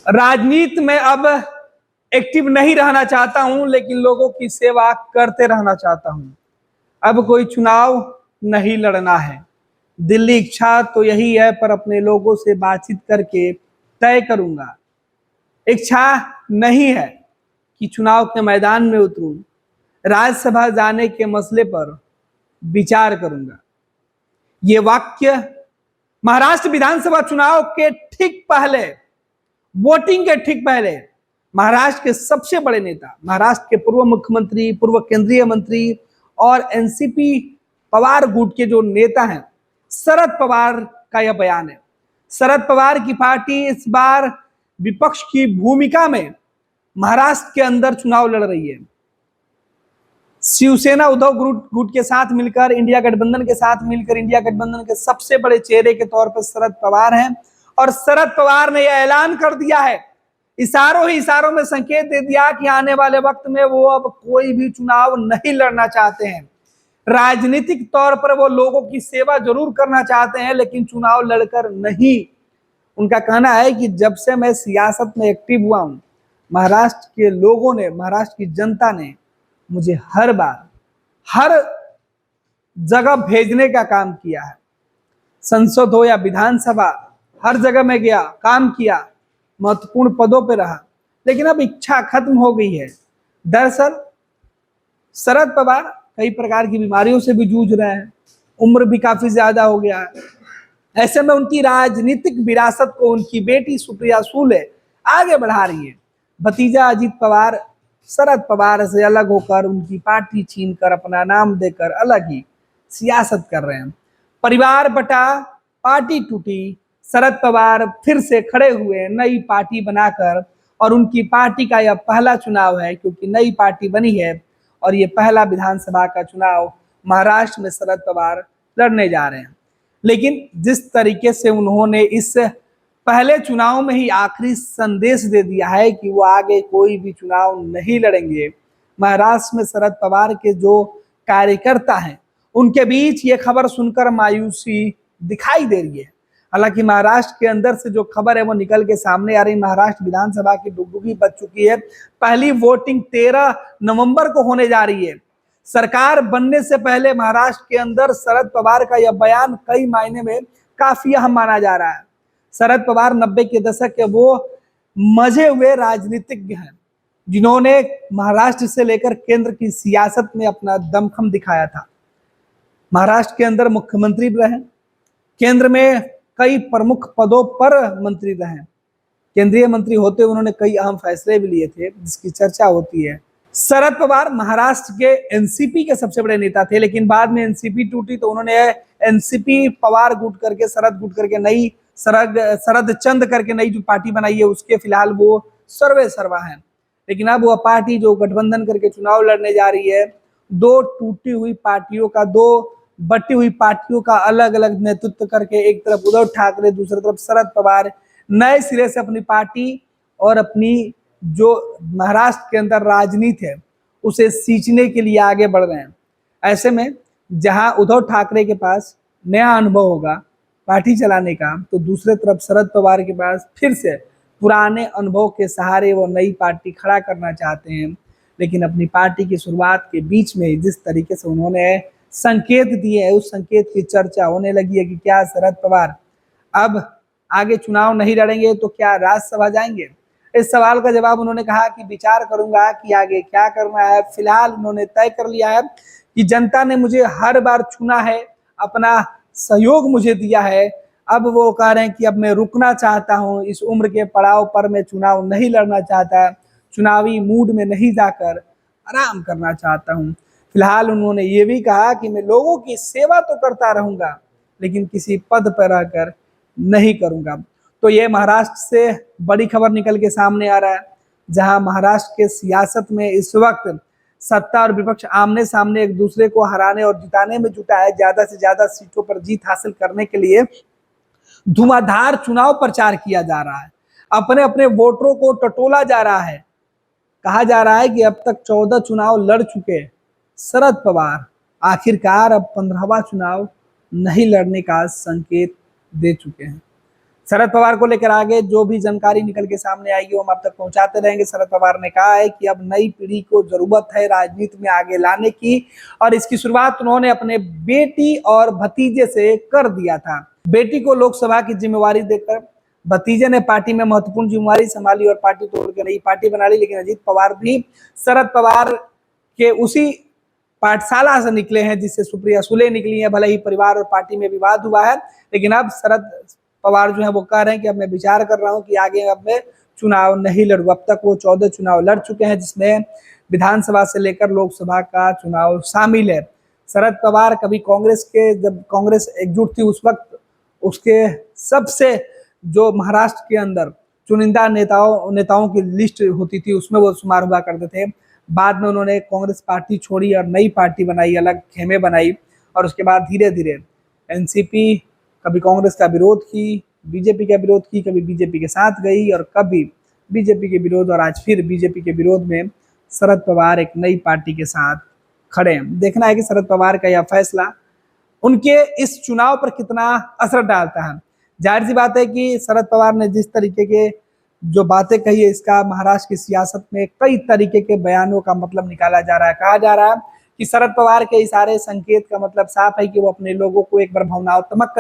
राजनीति में अब एक्टिव नहीं रहना चाहता हूं, लेकिन लोगों की सेवा करते रहना चाहता हूं। अब कोई चुनाव नहीं लड़ना है। दिल्ली इच्छा तो यही है, पर अपने लोगों से बातचीत करके तय करूंगा। इच्छा नहीं है कि चुनाव के मैदान में उतरूं। राज्यसभा जाने के मसले पर विचार करूंगा। ये वाक्य महाराष्ट्र विधानसभा चुनाव के ठीक पहले, वोटिंग के ठीक पहले, महाराष्ट्र के सबसे बड़े नेता, महाराष्ट्र के पूर्व मुख्यमंत्री, पूर्व केंद्रीय मंत्री और एनसीपी पवार गुट के जो नेता हैं, शरद पवार का यह बयान है। शरद पवार की पार्टी इस बार विपक्ष की भूमिका में महाराष्ट्र के अंदर चुनाव लड़ रही है। शिवसेना उद्धव गुट के साथ मिलकर, इंडिया गठबंधन के साथ मिलकर, इंडिया गठबंधन के सबसे बड़े चेहरे के तौर पर शरद पवार हैं। और शरद पवार ने यह ऐलान कर दिया है, इशारों ही इशारों में संकेत दे दिया कि आने वाले वक्त में वो अब कोई भी चुनाव नहीं लड़ना चाहते हैं। राजनीतिक तौर पर वो लोगों की सेवा जरूर करना चाहते हैं, लेकिन चुनाव लड़कर नहीं। उनका कहना है कि जब से मैं सियासत में एक्टिव हुआ हूं, महाराष्ट्र के लोगों ने, महाराष्ट्र की जनता ने मुझे हर बार, हर जगह भेजने का काम किया है। संसद हो या विधानसभा, हर जगह में गया, काम किया, महत्वपूर्ण पदों पर रहा, लेकिन अब इच्छा खत्म हो गई है। दरअसल शरद पवार कई प्रकार की बीमारियों से भी जूझ रहे हैं, उम्र भी काफी ज्यादा हो गया है। ऐसे में उनकी राजनीतिक विरासत को उनकी बेटी सुप्रिया सुले आगे बढ़ा रही है। भतीजा अजीत पवार शरद पवार से अलग होकर, उनकी पार्टी छीनकर, अपना नाम देकर अलग ही सियासत कर रहे हैं। परिवार बटा, पार्टी टूटी, शरद पवार फिर से खड़े हुए नई पार्टी बनाकर, और उनकी पार्टी का यह पहला चुनाव है, क्योंकि नई पार्टी बनी है और ये पहला विधानसभा का चुनाव महाराष्ट्र में शरद पवार लड़ने जा रहे हैं। लेकिन जिस तरीके से उन्होंने इस पहले चुनाव में ही आखिरी संदेश दे दिया है कि वो आगे कोई भी चुनाव नहीं लड़ेंगे, महाराष्ट्र में शरद पवार के जो कार्यकर्ता हैं उनके बीच ये खबर सुनकर मायूसी दिखाई दे रही है। हालांकि महाराष्ट्र के अंदर से जो खबर है वो निकल के सामने आ रही। महाराष्ट्र विधानसभा की डुगडुगी बज चुकी है। पहली वोटिंग 13 नवंबर को होने जा रही है। सरकार बनने से पहले महाराष्ट्र के अंदर शरद पवार का यह बयान कई मायने में काफी अहम माना जा रहा है। शरद पवार 90 के दशक के वो मजे हुए राजनीतिज्ञ हैं, जिन्होंने महाराष्ट्र से लेकर केंद्र की सियासत में अपना दमखम दिखाया था। महाराष्ट्र के अंदर मुख्यमंत्री रहे, केंद्र में कई प्रमुख पदों पर मंत्री रहे, केंद्रीय मंत्री होते उन्होंने कई अहम फैसले भी लिए थे, जिसकी चर्चा होती है। शरद पवार महाराष्ट्र के एनसीपी के सबसे बड़े नेता थे, लेकिन बाद में एनसीपी टूटी तो उन्होंने एनसीपी पवार गुट करके, शरद गुट करके नई शरद चंद करके नई जो पार्टी बनाई है, उसके फिलहाल वो सर्वे सर्वा है। लेकिन अब वह पार्टी जो गठबंधन करके चुनाव लड़ने जा रही है, दो टूटी हुई पार्टियों का, दो बटी हुई पार्टियों का अलग अलग नेतृत्व करके, एक तरफ उद्धव ठाकरे, दूसरी तरफ शरद पवार नए सिरे से अपनी पार्टी और अपनी जो महाराष्ट्र के अंदर राजनीति है उसे सींचने के लिए आगे बढ़ रहे हैं। ऐसे में जहां उद्धव ठाकरे के पास नया अनुभव होगा पार्टी चलाने का, तो दूसरे तरफ शरद पवार के पास फिर से पुराने अनुभव के सहारे वो नई पार्टी खड़ा करना चाहते हैं। लेकिन अपनी पार्टी की शुरुआत के बीच में जिस तरीके से उन्होंने संकेत दिए है, उस संकेत की चर्चा होने लगी है कि क्या शरद पवार अब आगे चुनाव नहीं लड़ेंगे तो क्या राज्यसभा जाएंगे। इस सवाल का जवाब उन्होंने कहा कि विचार करूंगा कि आगे क्या करना है। फिलहाल उन्होंने तय कर लिया है कि जनता ने मुझे हर बार चुना है, अपना सहयोग मुझे दिया है, अब वो कह रहे हैं कि अब मैं रुकना चाहता हूं, इस उम्र के पड़ाव पर मैं चुनाव नहीं लड़ना चाहता, चुनावी मूड में नहीं जाकर आराम करना चाहता हूं। फिलहाल उन्होंने ये भी कहा कि मैं लोगों की सेवा तो करता रहूंगा, लेकिन किसी पद पर रहकर नहीं करूंगा। तो ये महाराष्ट्र से बड़ी खबर निकल के सामने आ रहा है, जहां महाराष्ट्र के सियासत में इस वक्त सत्ता और विपक्ष आमने सामने एक दूसरे को हराने और जिताने में जुटा है। ज्यादा से ज्यादा सीटों पर जीत हासिल करने के लिए धुआंधार चुनाव प्रचार किया जा रहा है, अपने अपने वोटरों को टटोला जा रहा है। कहा जा रहा है कि अब तक 14 चुनाव लड़ चुके शरद पवार आखिरकार अब 15वां चुनाव नहीं लड़ने का संकेत दे चुके हैं। शरद पवार को लेकर आगे जो भी जानकारी निकल के सामने आएगी वो हम आप तक पहुंचाते रहेंगे। शरद पवार ने कहा है कि अब नई पीढ़ी को जरूरत है राजनीति में आगे लाने की, और इसकी शुरुआत उन्होंने अपने बेटी और भतीजे से कर दिया था। बेटी को लोकसभा की जिम्मेवारी देकर भतीजे ने पार्टी में महत्वपूर्ण जिम्मेवारी संभाली और पार्टी तोड़ के नई पार्टी बना ली। लेकिन अजीत पवार भी शरद पवार के उसी पाठशाला से निकले हैं जिससे सुप्रिया सुले निकली है। भले ही परिवार और पार्टी में विवाद हुआ है, लेकिन अब शरद पवार जो है वो कह रहे हैं कि अब मैं विचार कर रहा हूं कि आगे अब मैं चुनाव नहीं लड़ूं। अब तक वो 14 चुनाव लड़ चुके हैं, जिसमें विधानसभा से लेकर लोकसभा का चुनाव शामिल है। शरद पवार कभी कांग्रेस के, जब कांग्रेस एकजुट थी उस वक्त उसके सबसे जो महाराष्ट्र के अंदर चुनिंदा नेताओं की लिस्ट होती थी उसमें वो शुमार हुआ करते थे। बाद में उन्होंने कांग्रेस पार्टी छोड़ी और नई पार्टी बनाई, अलग खेमे बनाई, और उसके बाद धीरे धीरे एनसीपी कभी कांग्रेस का विरोध की, बीजेपी का विरोध की, कभी बीजेपी के साथ गई और कभी बीजेपी के विरोध, और आज फिर बीजेपी के विरोध में शरद पवार एक नई पार्टी के साथ खड़े हैं। देखना है कि शरद पवार का यह फैसला उनके इस चुनाव पर कितना असर डालता है। जाहिर सी बात है कि शरद पवार ने जिस तरीके के जो बातें कही है, इसका महाराष्ट्र की सियासत में कई तरीके के बयानों का मतलब निकाला जा रहा है। कहा जा रहा है कि शरद पवार के इशारे संकेत का मतलब साफ है कि वो अपने लोगों को एक बार भावनात्मक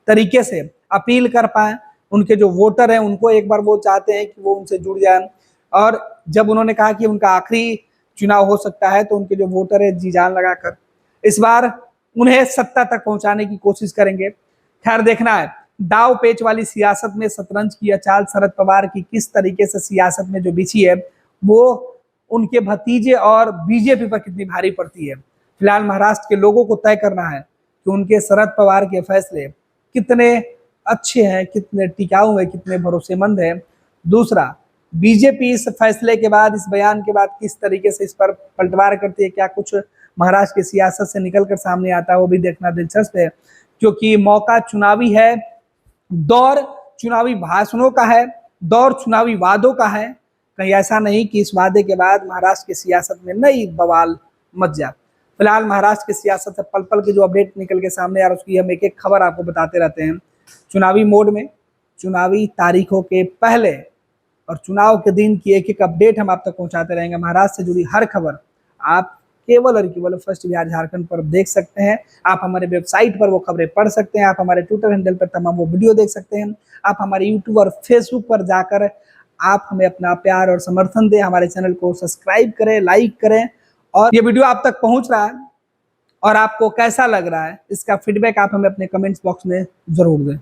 तरीके से अपील कर पाए। उनके जो वोटर हैं उनको एक बार वो चाहते हैं कि वो उनसे जुड़ जाए, और जब उन्होंने कहा कि उनका आखिरी चुनाव हो सकता है तो उनके जो वोटर है जी जान लगाकर इस बार उन्हें सत्ता तक पहुंचाने की कोशिश करेंगे। खैर देखना है, दाव पेच वाली सियासत में शतरंज की चाल शरद पवार की किस तरीके से सियासत में जो बिछी है वो उनके भतीजे और बीजेपी पर कितनी भारी पड़ती है। फिलहाल महाराष्ट्र के लोगों को तय करना है कि उनके शरद पवार के फैसले कितने अच्छे हैं, कितने टिकाऊ हैं, कितने भरोसेमंद हैं। दूसरा, बीजेपी इस फैसले के बाद, इस बयान के बाद किस तरीके से इस पर पलटवार करती है, क्या कुछ महाराष्ट्र की सियासत से निकलकर सामने आता है, वो भी देखना दिलचस्प है, क्योंकि मौका चुनावी है, दौर चुनावी भाषणों का है, दौर चुनावी वादों का है। कहीं ऐसा नहीं कि इस वादे के बाद महाराष्ट्र की सियासत में नई बवाल मच जाए। फिलहाल महाराष्ट्र की सियासत से पल पल की जो अपडेट निकल के सामने आ रहा है उसकी हम एक एक खबर आपको बताते रहते हैं। चुनावी मोड में, चुनावी तारीखों के पहले और चुनाव के दिन की एक एक अपडेट हम आप तक पहुंचाते रहेंगे। महाराष्ट्र से जुड़ी हर खबर आप केवल और केवल फर्स्ट बिहार झारखंड पर देख सकते हैं। आप हमारे वेबसाइट पर वो खबरें पढ़ सकते हैं, आप हमारे ट्विटर हैंडल पर तमाम वो वीडियो देख सकते हैं, आप हमारे यूट्यूब और फेसबुक पर जाकर आप हमें अपना प्यार और समर्थन दें, हमारे चैनल को सब्सक्राइब करें, लाइक करें। और ये वीडियो आप तक पहुंच रहा है और आपको कैसा लग रहा है इसका फीडबैक आप हमें अपने कमेंट्स बॉक्स में जरूर दें।